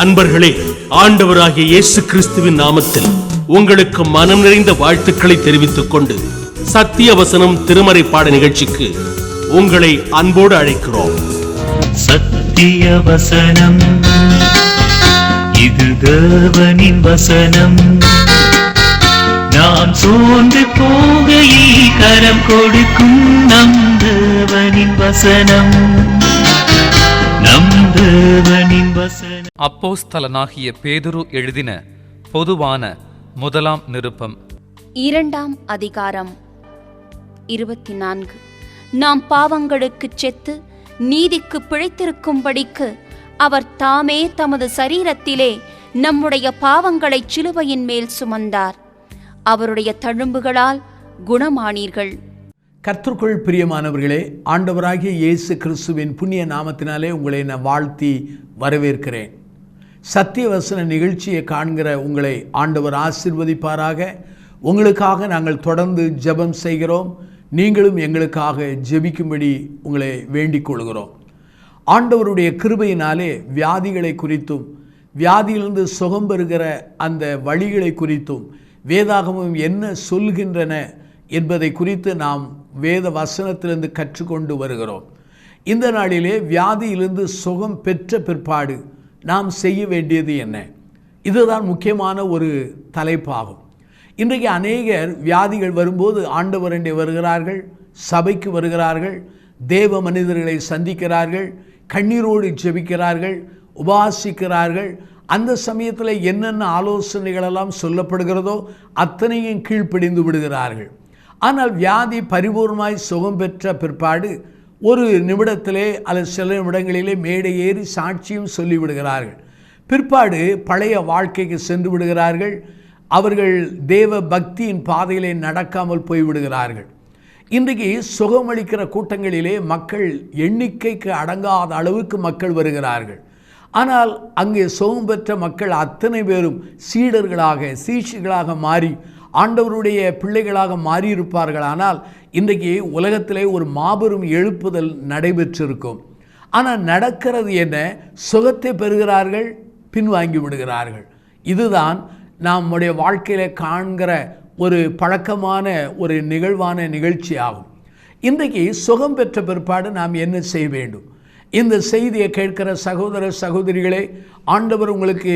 அன்பர்களே, ஆண்டவராகிய இயேசு கிறிஸ்துவின் நாமத்தில் உங்களுக்கு மனம் நிறைந்த வாழ்த்துக்களை தெரிவித்துக் கொண்டு சத்திய வசனம் திருமறை பாட நிகழ்ச்சிக்கு உங்களை அன்போடு அழைக்கிறோம். சத்திய வசனம், இது தேவனின் வசனம். நாம் சோர்ந்து போகையில் கரம் கொடுக்கும் நம் தேவனின் வசனம், நம் தேவனின் வசனம். அப்போஸ்தலனாகிய பேதுரு எழுதின பொதுவான முதலாம் நிருபம், 2ஆம் அதிகாரம், 24. நாம் பாவங்களுக்குச் செத்து நீதிக்கு பிழைத்திருக்கும்படிக்கு அவர் தாமே தமது சரீரத்திலே நம்முடைய பாவங்களைச் சிலுவையின் மேல் சுமந்தார். அவருடைய தழும்புகளால் குணமானீர்கள். கர்த்தருக்குள் பிரியமானவர்களே, ஆண்டவராகிய இயேசு கிறிஸ்துவின் புண்ணிய நாமத்தினாலே உங்களை நான் வாழ்த்தி வரவேற்கிறேன். சத்தியவசன நிகழ்ச்சியை காண்கிற உங்களை ஆண்டவர் ஆசீர்வதிப்பாராக. உங்களுக்காக நாங்கள் தொடர்ந்து ஜெபம் செய்கிறோம். நீங்களும் எங்களுக்காக ஜெபிக்கும்படி உங்களை வேண்டிக் கொள்கிறோம். ஆண்டவருடைய கிருபையினாலே வியாதிகளை குறித்தும் வியாதியிலிருந்து சுகம் பெறுகிற அந்த வழிகளை குறித்தும் வேதாகமம் என்ன சொல்கின்றன என்பதை குறித்து நாம் வேத வசனத்திலிருந்து கற்றுக்கொண்டு வருகிறோம். இந்த நாளிலே வியாதியிலிருந்து சுகம் பெற்ற பிற்பாடு நாம் செய்ய வேண்டியது என்ன? இதுதான் முக்கியமான ஒரு தலைப்பாகும். இன்றைக்கு அநேகர் வியாதிகள் வரும்போது ஆண்டவரண்டை வருகிறார்கள், சபைக்கு வருகிறார்கள், தேவ மனிதர்களை சந்திக்கிறார்கள், கண்ணீரோடு ஜெபிக்கிறார்கள், உபாசிக்கிறார்கள். அந்த சமயத்தில் என்னென்ன ஆலோசனைகளெல்லாம் சொல்லப்படுகிறதோ அத்தனையும் கீழ்ப்படிந்து விடுகிறார்கள். ஆனால் வியாதி பரிபூர்ணமாய் சுகம் பெற்ற பிற்பாடு ஒரு நிமிடத்திலே அல்லது சில நிமிடங்களிலே மேடை ஏறி சாட்சியும் சொல்லிவிடுகிறார்கள். பிற்பாடு பழைய வாழ்க்கைக்கு சென்று விடுகிறார்கள். அவர்கள் தேவ பக்தியின் பாதையிலே நடக்காமல் போய்விடுகிறார்கள். இன்றைக்கு சுகமளிக்கிற கூட்டங்களிலே மக்கள் எண்ணிக்கைக்கு அடங்காத அளவுக்கு மக்கள் வருகிறார்கள். ஆனால் அங்கே சுகம் பெற்ற மக்கள் அத்தனை பேரும் சீஷர்களாக மாறி ஆண்டவருடைய பிள்ளைகளாக மாறியிருப்பார்கள். ஆனால் இன்றைக்கு உலகத்திலே ஒரு மாபெரும் எழுப்புதல் நடைபெற்றிருக்கும். ஆனால் நடக்கிறது என்ன? சுகத்தை பெறுகிறார்கள், பின்வாங்கி விடுகிறார்கள். இதுதான் நம்முடைய வாழ்க்கையில் காண்கிற ஒரு பழக்கமான ஒரு நிகழ்ச்சி ஆகும். இன்றைக்கு சுகம் பெற்ற பிற்பாடு நாம் என்ன செய்ய வேண்டும்? இந்த செய்தியை கேட்கிற சகோதர சகோதரிகளே, ஆண்டவர் உங்களுக்கு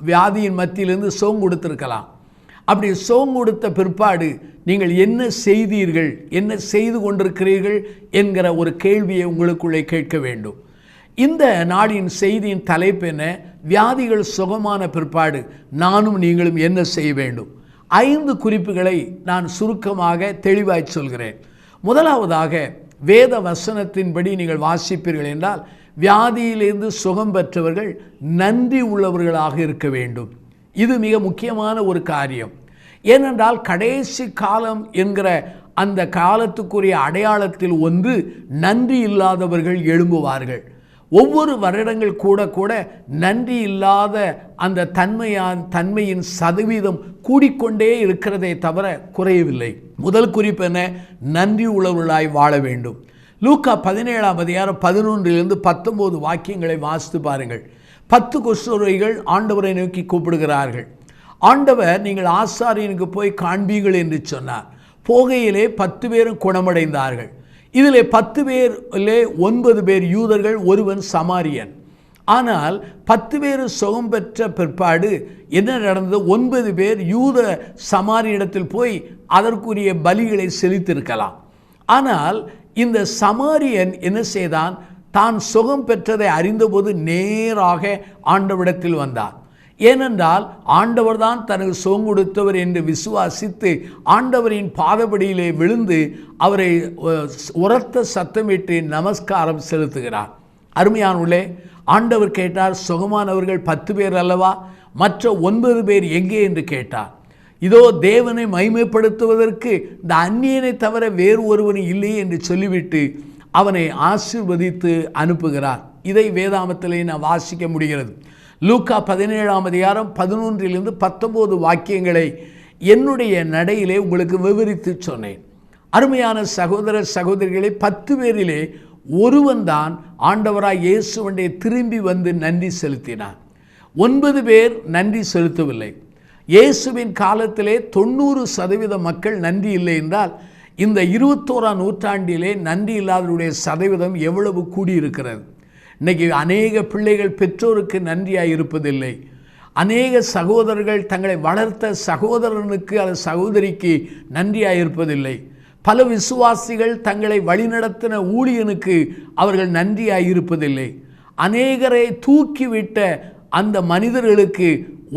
வியாதியின் மத்தியிலிருந்து சுகம் கொடுத்திருக்கலாம். அப்படி சுகம் கொடுத்த பிற்பாடு நீங்கள் என்ன செய்தீர்கள், என்ன செய்து கொண்டிருக்கிறீர்கள் என்கிற ஒரு கேள்வியை உங்களுக்குள்ளே கேட்க வேண்டும். இந்த நாடின் செய்தியின் தலைப்பு என்ன? வியாதிகள் சுகமான பிற்பாடு நானும் நீங்களும் என்ன செய்ய வேண்டும்? 5 குறிப்புகளை நான் சுருக்கமாக தெளிவாய் சொல்கிறேன். முதலாவதாக, வேத வசனத்தின்படி நீங்கள் வாசிப்பீர்கள் என்றால் வியாதியிலிருந்து சுகம் பெற்றவர்கள் நன்றி உள்ளவர்களாக இருக்க வேண்டும். இது மிக முக்கியமான ஒரு காரியம். ஏனென்றால் கடைசி காலம் என்கிற அந்த காலத்துக்குரிய அடையாளத்தில் ஒன்று நன்றி இல்லாதவர்கள் எழும்புவார்கள். ஒவ்வொரு வருடங்கள் கூட நன்றி இல்லாத அந்த தன்மையின் சதவீதம் கூடிக்கொண்டே இருக்கிறதே தவிர குறையவில்லை. முதல் குறிப்பு என்ன? நன்றி உள்ளவர்களாய் வாழ வேண்டும். லூக்கா 17ஆம் அதிகாரம் 11 - 19 வாக்கியங்களை வாசித்து பாருங்கள். 10 குஷ்டரோகிகள் ஆண்டவரை நோக்கி கூப்பிடுகிறார்கள். ஆண்டவர், நீங்கள் ஆசாரியனுக்கு போய் காண்பீர்கள் என்று சொன்னார். போகையிலே 10 பேரும் குணமடைந்தார்கள். இதிலே 10 பேரிலே 9 பேர் யூதர்கள், ஒருவன் சமாரியன். ஆனால் 10 பேர் சுகம் பெற்ற பிற்பாடு என்ன நடந்தது? 9 பேர் யூத சமாரியனிடத்தில் போய் அதற்குரிய பலிகளை செலுத்தியிருக்கலாம். ஆனால் இந்த சமாரியன் என்ன செய்தான்? தான் சுகம் பெற்றதை அறிந்தபோது நேராக ஆண்டவரிடத்தில் வந்தார். ஏனென்றால் ஆண்டவர் தான் தனக்கு சுகம் கொடுத்தவர் என்று விசுவாசித்து ஆண்டவரின் பாதபடியிலே விழுந்து அவரை உரத்த சத்தமிட்டு நமஸ்காரம் செலுத்துகிறார். அருமையானவர்களே, ஆண்டவர் கேட்டார், சுகமானவர்கள் 10 பேர் அல்லவா, மற்ற 9 பேர் எங்கே என்று கேட்டார். இதோ தேவனை மகிமைப்படுத்துவதற்கு இந்த அந்நியனை தவிர வேறு ஒருவன் இல்லையே என்று சொல்லிவிட்டு அவனை ஆசீர்வதித்து அனுப்புகிறார். இதை வேதாமத்திலே நான் வாசிக்க முடிகிறது. லூக்கா 17ஆம் அதிகாரம் 11 - 19 வாக்கியங்களை என்னுடைய நடையிலே உங்களுக்கு விவரித்து சொன்னேன். அருமையான சகோதர சகோதரிகளை, 10 பேரிலே ஒருவன்தான் ஆண்டவராய் இயேசுவண்டே திரும்பி வந்து நன்றி செலுத்தினான். 9 பேர் நன்றி செலுத்தவில்லை. இயேசுவின் காலத்திலே 90% மக்கள் நன்றி இல்லை என்றால் இந்த 21ஆம் நூற்றாண்டிலே நன்றி இல்லாதவருடைய சதவீதம் எவ்வளவு கூடியிருக்கிறது. இன்றைக்கி அநேக பிள்ளைகள் பெற்றோருக்கு நன்றியாக இருப்பதில்லை. அநேக சகோதரர்கள் தங்களை வளர்த்த சகோதரனுக்கு அல்லது சகோதரிக்கு நன்றியாக இருப்பதில்லை. பல விசுவாசிகள் தங்களை வழிநடத்தின ஊழியனுக்கு அவர்கள் நன்றியாக இருப்பதில்லை. அநேகரை தூக்கிவிட்ட அந்த மனிதர்களுக்கு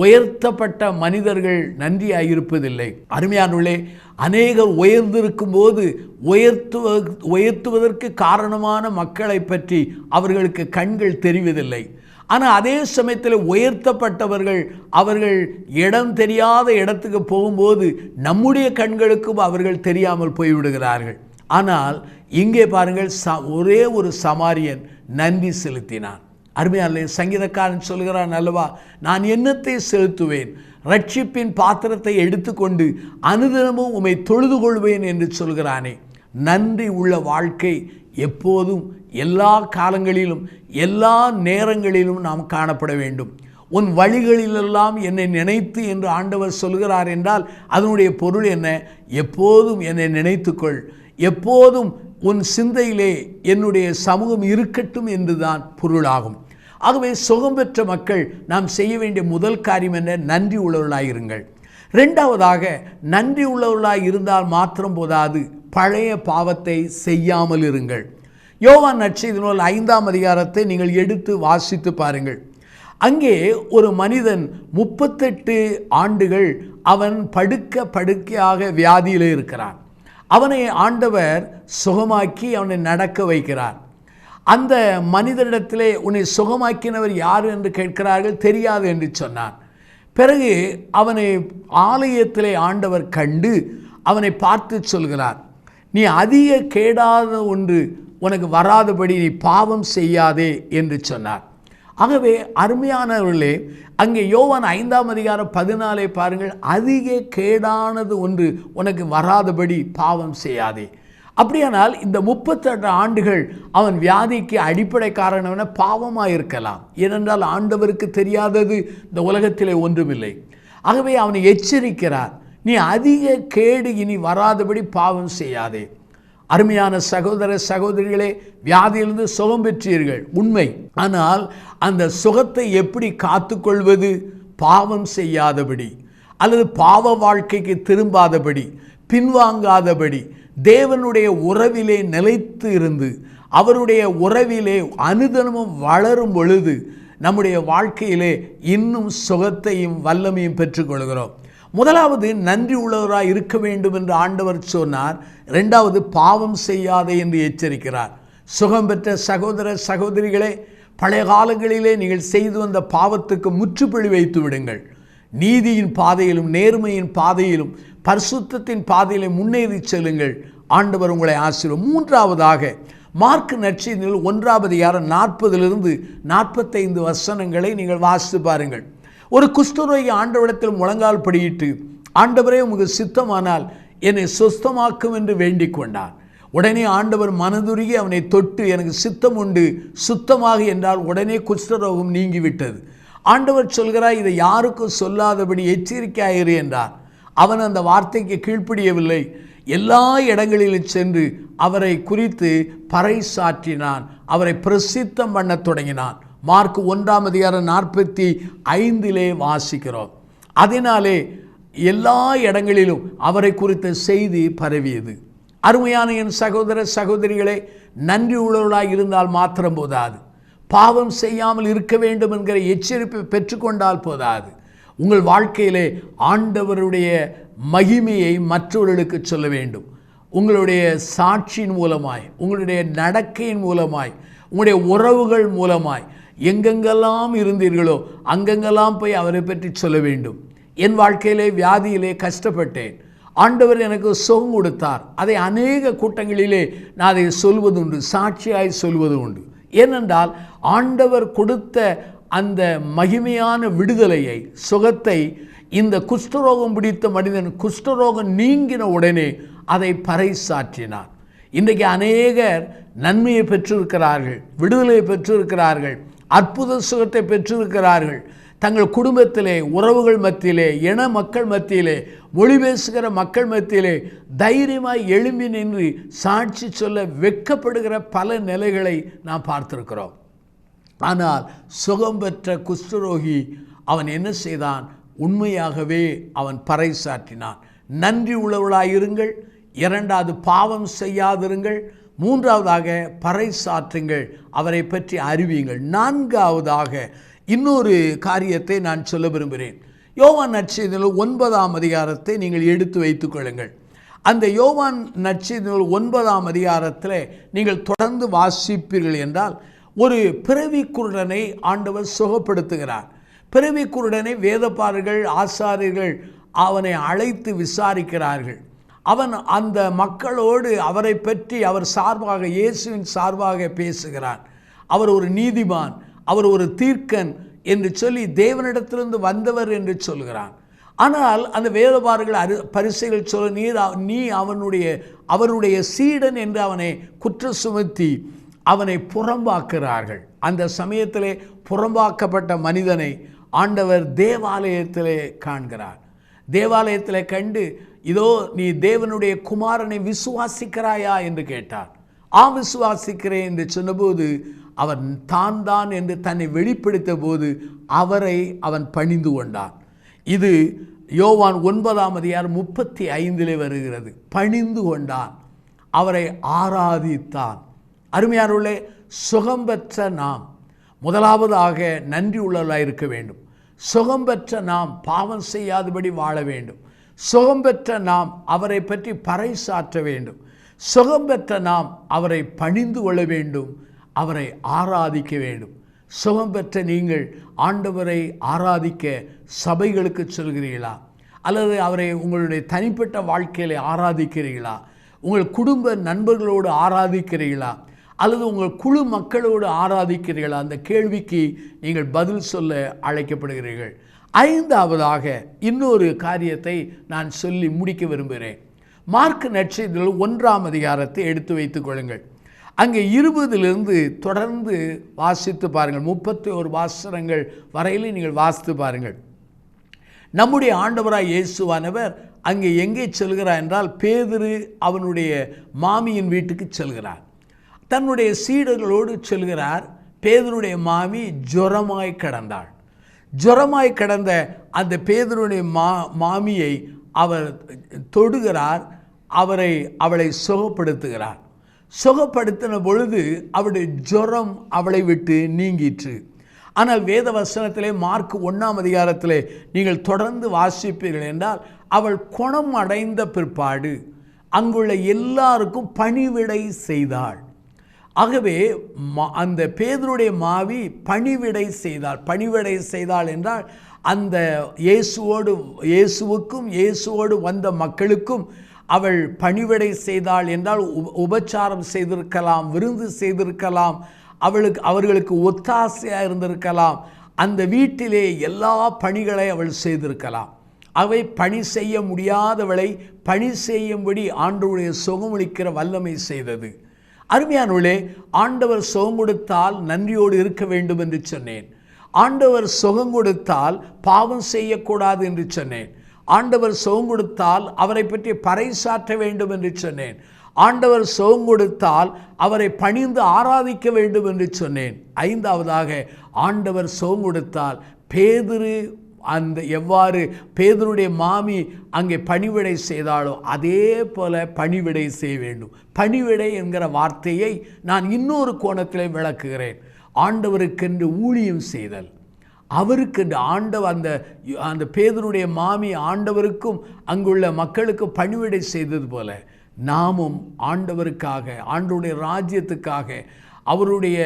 உயர்த்தப்பட்ட மனிதர்கள் நன்றியாக இருப்பதில்லை. அருமையானவர்களே, அநேகர் உயர்ந்திருக்கும் போது உயர்த்துவதற்கு காரணமான மக்களை பற்றி அவர்களுக்கு கண்கள் தெரிவதில்லை. ஆனால் அதே சமயத்தில் உயர்த்தப்பட்டவர்கள் அவர்கள் இடம் தெரியாத இடத்துக்கு போகும்போது நம்முடைய கண்களுக்கும் அவர்கள் தெரியாமல் போய்விடுகிறார்கள். ஆனால் இங்கே பாருங்கள், ஒரே ஒரு சமாரியன் நன்றி செலுத்தினான். அருமையானே, சங்கீதக்காரன் சொல்கிறான் அல்லவா, நான் என்னத்தை செலுத்துவேன், ரட்சிப்பின் பாத்திரத்தை எடுத்துக்கொண்டு அனுதினமும் உம்மை தொழுது கொள்வேன் என்று சொல்கிறானே. நன்றி உள்ள வாழ்க்கை எப்போதும் எல்லா காலங்களிலும் எல்லா நேரங்களிலும் நாம் காணப்பட வேண்டும். உன் வழிகளிலெல்லாம் என்னை நினைத்து என்று ஆண்டவர் சொல்கிறார் என்றால் அதனுடைய பொருள் என்ன? எப்போதும் என்னை நினைத்துக்கொள், எப்போதும் உன் சிந்தையிலே என்னுடைய சமூகம் இருக்கட்டும் என்றுதான் பொருளாகும். ஆகவே சுகம் பெற்ற மக்கள் நாம் செய்ய வேண்டிய முதல் காரியம் என்ன? நன்றி உள்ளவர்களாயிருங்கள். 2வதாக, நன்றி உள்ளவர்களாய் இருந்தால் மாத்திரம் போதாது, பழைய பாவத்தை செய்யாமல் இருங்கள். யோவான் நற்செய்தி நூல் 5ஆம் அதிகாரத்தை நீங்கள் எடுத்து வாசித்து பாருங்கள். அங்கே ஒரு மனிதன் 38 ஆண்டுகள் அவன் படுக்கையாக வியாதியில் இருக்கிறான். அவனை ஆண்டவர் சுகமாக்கி அவனை நடக்க வைக்கிறார். அந்த மனிதனிடத்திலே உன்னை சுகமாக்கினவர் யார் என்று கேட்கிறார்கள். தெரியாது என்று சொன்னான். பிறகு அவனை ஆலயத்திலே ஆண்டவர் கண்டு அவனை பார்த்து சொல்கிறார், நீ அதிக கேடாத ஒன்று உனக்கு வராதபடி நீ பாவம் செய்யாதே என்று சொன்னார். ஆகவே அருமையானவர்களே, அங்கே யோவான் 5ஆம் அதிகாரம் 14 பாருங்கள், அதிக கேடானது ஒன்று உனக்கு வராதபடி பாவம் செய்யாதே. அப்படியானால் இந்த 38 ஆண்டுகள் அவன் வியாதிக்கு அடிப்படை காரணம் பாவமாக இருக்கலாம். ஏனென்றால் ஆண்டவருக்கு தெரியாதது இந்த உலகத்திலே ஒன்றுமில்லை. ஆகவே அவனை எச்சரிக்கிறார், நீ அதிக கேடு இனி வராதபடி பாவம் செய்யாதே. அருமையான சகோதர சகோதரிகளே, வியாதியிலிருந்து சுகம் பெற்றீர்கள் உண்மை. ஆனால் அந்த சுகத்தை எப்படி காத்துக்கொள்வது? பாவம் செய்யாதபடி, அல்லது பாவ வாழ்க்கைக்கு திரும்பாதபடி, பின்வாங்காதபடி, தேவனுடைய உறவிலே நிலைத்து இருந்து அவருடைய உறவிலே அனுதினமும் வளரும் பொழுது நம்முடைய வாழ்க்கையிலே இன்னும் சுகத்தையும் வல்லமையும் பெற்றுக்கொள்கிறோம். முதலாவது நன்றி உள்ளவராய் இருக்க வேண்டும் என்று ஆண்டவர் சொன்னார். 2வது பாவம் செய்யாதே என்று எச்சரிக்கிறார். சுகம் பெற்ற சகோதர சகோதரிகளே, பழைய காலங்களிலே நீங்கள் செய்து வந்த பாவத்துக்கு முற்றுப்புள்ளி வைத்து விடுங்கள். நீதியின் பாதையிலும் நேர்மையின் பாதையிலும் பரிசுத்தத்தின் பாதையிலே முன்னேறி செல்லுங்கள். ஆண்டவர் உங்களை ஆசீர்வதிப்பார். 3வதாக, மார்க் நற்செய்தியில் 1ஆம் அதிகாரம் 40 45 வசனங்களை நீங்கள் வாசித்து பாருங்கள். ஒரு குஷ்டரோகி ஆண்டவரிடத்தில் முழங்கால் படியிட்டு, ஆண்டவரே உமக்கு சித்தமானால் என்னை சுத்தமாக்கும் என்று வேண்டிக் கொண்டார். உடனே ஆண்டவர் மனதுருகி அவனை தொட்டு, எனக்கு சித்தம் உண்டு, சுத்தமாக என்றால் உடனே குஷ்டரோகம் நீங்கிவிட்டது. ஆண்டவர் சொல்கிறார், இதை யாருக்கும் சொல்லாதபடி எச்சரிக்கையாயிரு என்றார். அவன் அந்த வார்த்தைக்கு கீழ்ப்படியவில்லை. எல்லா இடங்களிலும் சென்று அவரை குறித்து பறைசாற்றினான், அவரை பிரசித்தம் பண்ண தொடங்கினான். மார்க் 1ஆம் அதிகாரம் 45 வாசிக்கிறோம். அதனாலே எல்லா இடங்களிலும் அவரை குறித்த செய்தி பரவியது. அருமையான என் சகோதர சகோதரிகளே, நன்றி உள்ளவர்களாக இருந்தால் மாத்திரம் போதாது, பாவம் செய்யாமல் இருக்க வேண்டும் என்கிற எச்சரிப்பை பெற்றுக்கொண்டால் போதாது. உங்கள் வாழ்க்கையிலே ஆண்டவருடைய மகிமையை மற்றவர்களுக்கு சொல்ல வேண்டும். உங்களுடைய சாட்சியின் மூலமாய், உங்களுடைய நடக்கையின் மூலமாய், உங்களுடைய உறவுகள் மூலமாய், எங்கெங்கெல்லாம் இருந்தீர்களோ அங்கெங்கெல்லாம் போய் அவரை பற்றி சொல்ல வேண்டும். என் வாழ்க்கையிலே வியாதியிலே கஷ்டப்பட்டேன், ஆண்டவர் எனக்கு சுகம் கொடுத்தார். அதை அநேக கூட்டங்களிலே நான் அதை சொல்வது உண்டு, சாட்சியாய் சொல்வது உண்டு. ஏனென்றால் ஆண்டவர் கொடுத்த அந்த மகிமையான விடுதலையை, சுகத்தை இந்த குஷ்டரோகம் பிடித்த மனிதன் குஷ்டரோகம் நீங்கின உடனே அதை பறைசாற்றினான். இன்றைக்கு அநேகர் நன்மையை பெற்றிருக்கிறார்கள், விடுதலை பெற்றிருக்கிறார்கள், அற்புத சுகத்தை பெற்றிருக்கிறார்கள். தங்கள் குடும்பத்திலே, உறவுகள் மத்தியிலே, இன மக்கள் மத்தியிலே, மொழி பேசுகிற மக்கள் மத்தியிலே தைரியமாய் எழும்பி நின்று சாட்சி சொல்ல வெட்கப்படுகிற பல நிலைகளை நாம் பார்த்திருக்கிறோம். ஆனால் சுகம் பெற்ற குஷ்டரோகி அவன் என்ன செய்தான்? உண்மையாகவே அவன் பறைசாற்றினான். நன்றி உள்ளவர்களாயிருங்கள். இரண்டாவது, பாவம் செய்யாதிருங்கள். மூன்றாவதாக, பறைசாற்றுங்கள், அவரை பற்றி அறிவியுங்கள். நான்காவதாக இன்னொரு காரியத்தை நான் சொல்ல விரும்புகிறேன். யோவான் நற்செய்தியில் 9ஆம் அதிகாரத்தை நீங்கள் எடுத்து வைத்துக் கொள்ளுங்கள். அந்த யோவான் நற்செய்தியில் 9ஆம் அதிகாரத்தில் நீங்கள் தொடர்ந்து வாசிப்பீர்கள் என்றால், ஒரு பிறவி குருடனை ஆண்டவர் சுகப்படுத்துகிறார். பிறவி குருடனை வேதபாரகர்கள், ஆசாரியர்கள் அவனை அழைத்து விசாரிக்கிறார்கள். அவன் அந்த மக்களோடு அவரை பற்றி அவர் சார்பாக, இயேசுவின் சார்பாக பேசுகிறான். அவர் ஒரு நீதிமான், அவர் ஒரு தீர்க்கன் என்று சொல்லி தேவனிடத்திலிருந்து வந்தவர் என்று சொல்கிறான். ஆனால் அந்த வேதபாரகர்கள், பரிசேயர்கள் சொல்ல, நீ அவனுடைய சீடன் என்று அவனை குற்ற சுமத்தி அவனை புறம்பாக்குகிறார்கள். அந்த சமயத்திலே புறம்பாக்கப்பட்ட மனிதனை ஆண்டவர் தேவாலயத்திலே காண்கிறார். தேவாலயத்திலே கண்டு, இதோ நீ தேவனுடைய குமாரனை விசுவாசிக்கிறாயா என்று கேட்டார். ஆம், விசுவாசிக்கிறேன் என்று சொன்னபோது அவன் தான் என்று தன்னை வெளிப்படுத்த போது அவரை அவன் பணிந்து கொண்டான். இது யோவான் 9ஆம் அதிகாரம் 35 வருகிறது. பணிந்து கொண்டான், அவரை ஆராதித்தான். அருமையானவர்களே, சுகம் பெற்ற நாம் முதலாவதாக நன்றி உள்ளவர்களாக இருக்க வேண்டும். சுகம் பெற்ற நாம் பாவம் செய்யாதபடி வாழ வேண்டும். சுகம் பெற்ற நாம் அவரை பற்றி பறைசாற்ற வேண்டும். சுகம் பெற்ற நாம் அவரை பணிந்து கொள்ள வேண்டும், அவரை ஆராதிக்க வேண்டும். சுகம் பெற்ற நீங்கள் ஆண்டவரை ஆராதிக்க சபைகளுக்கு செல்கிறீர்களா? அல்லது அவரை உங்களுடைய தனிப்பட்ட வாழ்க்கையில் ஆராதிக்கிறீர்களா? உங்கள் குடும்ப நண்பர்களோடு ஆராதிக்கிறீர்களா? அல்லது உங்கள் குழு மக்களோடு ஆராதிக்கிறீர்களா? அந்த கேள்விக்கு நீங்கள் பதில் சொல்ல அழைக்கப்படுகிறீர்கள். ஐந்தாவதாக இன்னொரு காரியத்தை நான் சொல்லி முடிக்க விரும்புகிறேன். மார்க் நற்செய்தியில் 1ஆம் அதிகாரத்தை எடுத்து வைத்துக் கொள்ளுங்கள். அங்கே 20 தொடர்ந்து வாசித்து பாருங்கள். 31 வாசனங்கள் வரையிலே நீங்கள் வாசித்து பாருங்கள். நம்முடைய ஆண்டவராய் இயேசுவானவர் அங்கே எங்கே செல்கிறார் என்றால், பேதுரு அவனுடைய மாமியின் வீட்டுக்கு செல்கிறார். தன்னுடைய சீடர்களோடு செல்கிறார். பேதுருடைய மாமி ஜுரமாய் கிடந்தாள். ஜுரமாய் கிடந்த அந்த பேதுருடைய மாமியை அவர் தொடுகிறார். அவளை சுகப்படுத்துகிறார். சுகப்படுத்தின பொழுது அவருடைய ஜுரம் அவளை விட்டு நீங்கிற்று. ஆனால் வேத வசனத்திலே மார்க் 1ஆம் அதிகாரத்திலே நீங்கள் தொடர்ந்து வாசிப்பீர்கள் என்றால், அவள் குணம் அடைந்த பிற்பாடு அங்குள்ள எல்லாருக்கும் பணிவிடை செய்தாள். ஆகவே அந்த பேதுருடைய மாவி பணிவிடை செய்தாள். பணிவிடை செய்தாள் என்றால், அந்த இயேசுவுக்கும் இயேசுவோடு வந்த மக்களுக்கும் அவள் பணிவிடை செய்தாள் என்றால், உபச்சாரம் செய்திருக்கலாம், விருந்து செய்திருக்கலாம், அவர்களுக்கு ஒத்தாசையாக இருந்திருக்கலாம். அந்த வீட்டிலே எல்லா பணிகளை அவள் செய்திருக்கலாம். அவை பணி செய்ய முடியாதவளை பணி செய்யும்படி ஆண்டவருடைய சுகமளிக்கிற வல்லமை செய்தது. அருமையானவர்களே, ஆண்டவர் சுகம் கொடுத்தால் நன்றியோடு இருக்க வேண்டும் என்று சொன்னேன். ஆண்டவர் சுகம் கொடுத்தால் பாவம் செய்யக்கூடாது என்று சொன்னேன். ஆண்டவர் சுகம் கொடுத்தால் அவரை பற்றி பறைசாற்ற வேண்டும் என்று சொன்னேன். ஆண்டவர் சுகம் கொடுத்தால் அவரை பணிந்து ஆராதிக்க வேண்டும் என்று சொன்னேன். ஐந்தாவதாக, ஆண்டவர் சுகம் கொடுத்தால் பேதுரு எவ்வாறு பேதுருடைய மாமி அங்கே பணிவிடை செய்தாலோ அதே போல பணிவிடை செய்ய வேண்டும். பணிவிடை என்கிற வார்த்தையை நான் இன்னொரு கோணத்தில் விளக்குகிறேன். ஆண்டவருக்கென்று ஊழியம் செய்தல், அவருக்கென்று ஆண்டவர் அந்த பேதுருடைய மாமி ஆண்டவருக்கும் அங்குள்ள மக்களுக்கு பணிவிடை செய்தது போல நாமும் ஆண்டவருக்காக, ஆண்டவருடைய ராஜ்யத்துக்காக, அவருடைய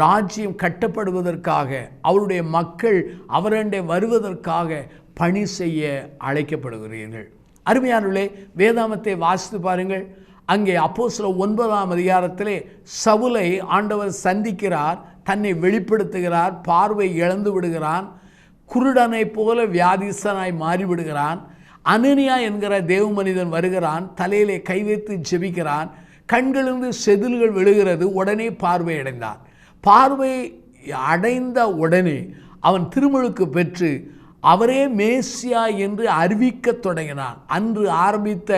ராஜ்யம் கட்டப்படுவதற்காக, அவருடைய மக்கள் அவரண்டை வருவதற்காக பணி செய்ய அழைக்கப்படுகிறீர்கள். அருமையானவர்களே, வேதாமத்தை வாசித்து பாருங்கள். அங்கே அப்போஸ்தலர் 9ஆம் அதிகாரத்திலே சவுலை ஆண்டவர் சந்திக்கிறார், தன்னை வெளிப்படுத்துகிறார், பார்வை இழந்து விடுகிறான், குருடனை போல வியாதிசனாய் மாறிவிடுகிறான். அனனியா என்கிற தேவ மனிதன் வருகிறான், தலையிலே கை வைத்து ஜெபிக்கிறான். கண்களிலிருந்து செதில்கள் விழுகிறது. உடனே பார்வை அடைந்தான். பார்வை அடைந்த உடனே அவன் திருமுழுக்கு பெற்று அவரே மேசியா என்று அறிவிக்கத் தொடங்கினான். அன்று ஆரம்பித்த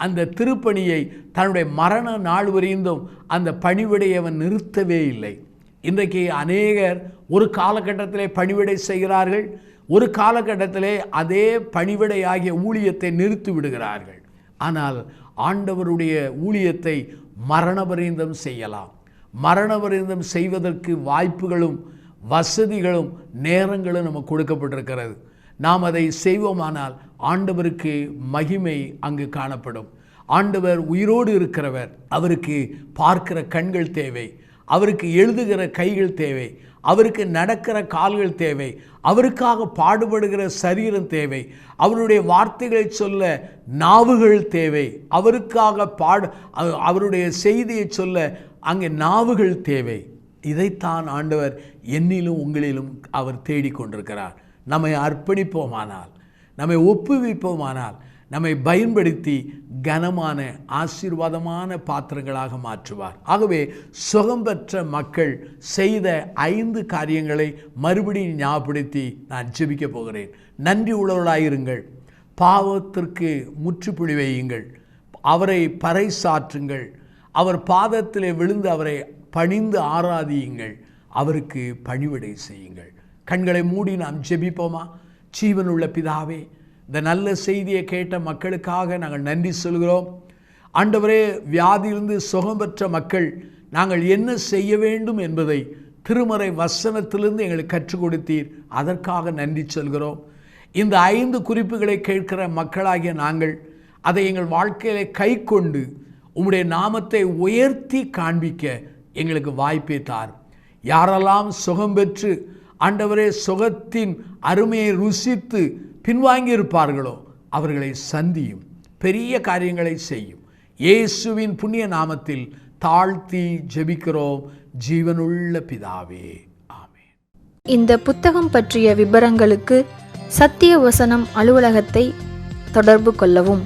அந்த திருப்பணியை தன்னுடைய மரண நாள் வரைந்தும் அந்த பணிவிடை அவன் நிறுத்தவே இல்லை. இன்றைக்கு அநேகர் ஒரு காலகட்டத்திலே பணிவிடை செய்கிறார்கள், ஒரு காலகட்டத்திலே அதே பணிவிடை ஆகிய ஊழியத்தை நிறுத்தி விடுகிறார்கள். ஆனால் ஆண்டவருடைய ஊழியத்தை மரணபரியந்தம் செய்யலாம். மரணபரியந்தம் செய்வதற்கு வாய்ப்புகளும் வசதிகளும் நேரங்களும் நமக்கு கொடுக்கப்பட்டிருக்கிறது. நாம் அதை செய்வோமானால் ஆண்டவருக்கு மகிமை அங்கு காணப்படும். ஆண்டவர் உயிரோடு இருக்கிறவர். அவருக்கு பார்க்கிற கண்கள் தேவை, அவருக்கு எழுதுகிற கைகள் தேவை, அவருக்கு நடக்கிற கால்கள் தேவை, அவருக்காக பாடுபடுகிற சரீரம் தேவை, அவருடைய வார்த்தைகளை சொல்ல நாவுகள் தேவை, அவருக்காக அவருடைய செய்தியை சொல்ல அங்கே நாவுகள் தேவை. இதைத்தான் ஆண்டவர் என்னிலும் உங்களிலும் அவர் தேடிக்கொண்டிருக்கிறார். நம்மை அர்ப்பணிப்போமானால், நம்மை ஒப்புவிப்போமானால், நம்மை பயன்படுத்தி கனமான ஆசீர்வாதமான பாத்திரங்களாக மாற்றுவார். ஆகவே சுகம் பெற்ற மக்கள் செய்த 5 காரியங்களை மறுபடியும் ஞாபகப்படுத்தி நான் ஜெபிக்க போகிறேன். நன்றி உள்ளவர்களாயிருங்கள், பாவத்திற்கு முற்றுப்புள்ளி வையுங்கள், அவரை பறைசாற்றுங்கள், அவர் பாதத்திலே விழுந்து அவரை பணிந்து ஆராதியுங்கள், அவருக்கு பணிவிடை செய்யுங்கள். கண்களை மூடி நாம் ஜெபிப்போமா? ஜீவனுள்ள பிதாவே, இந்த நல்ல செய்தியை கேட்ட மக்களுக்காக நாங்கள் நன்றி சொல்கிறோம். ஆண்டவரே, வியாதியிலிருந்து சுகம் பெற்ற மக்கள் நாங்கள் என்ன செய்ய வேண்டும் என்பதை திருமறை வசனத்திலிருந்து எங்களுக்கு கற்றுக் கொடுத்தீர். அதற்காக நன்றி சொல்கிறோம். இந்த 5 குறிப்புகளை கேட்கிற மக்களாகிய நாங்கள் அதை எங்கள் வாழ்க்கையிலே கை கொண்டு உம்முடைய நாமத்தை உயர்த்தி காண்பிக்க எங்களுக்கு வாய்ப்பை தார். யாரெல்லாம் சுகம் பெற்று ஆண்டவரே சுகத்தின் அருமையை ருசித்து பின்வாங்கி இருப்பார்களோ அவர்களை சந்தியும், பெரிய காரியங்களை செய்யும். இயேசுவின் புண்ணிய நாமத்தில் தாழ்த்தி ஜெபிக்கிறோம் ஜீவனுள்ள பிதாவே, ஆமென். இந்த புத்தகம் பற்றிய விபரங்களுக்கு சத்திய வசனம் அலுவலகத்தை தொடர்பு கொள்ளவும்.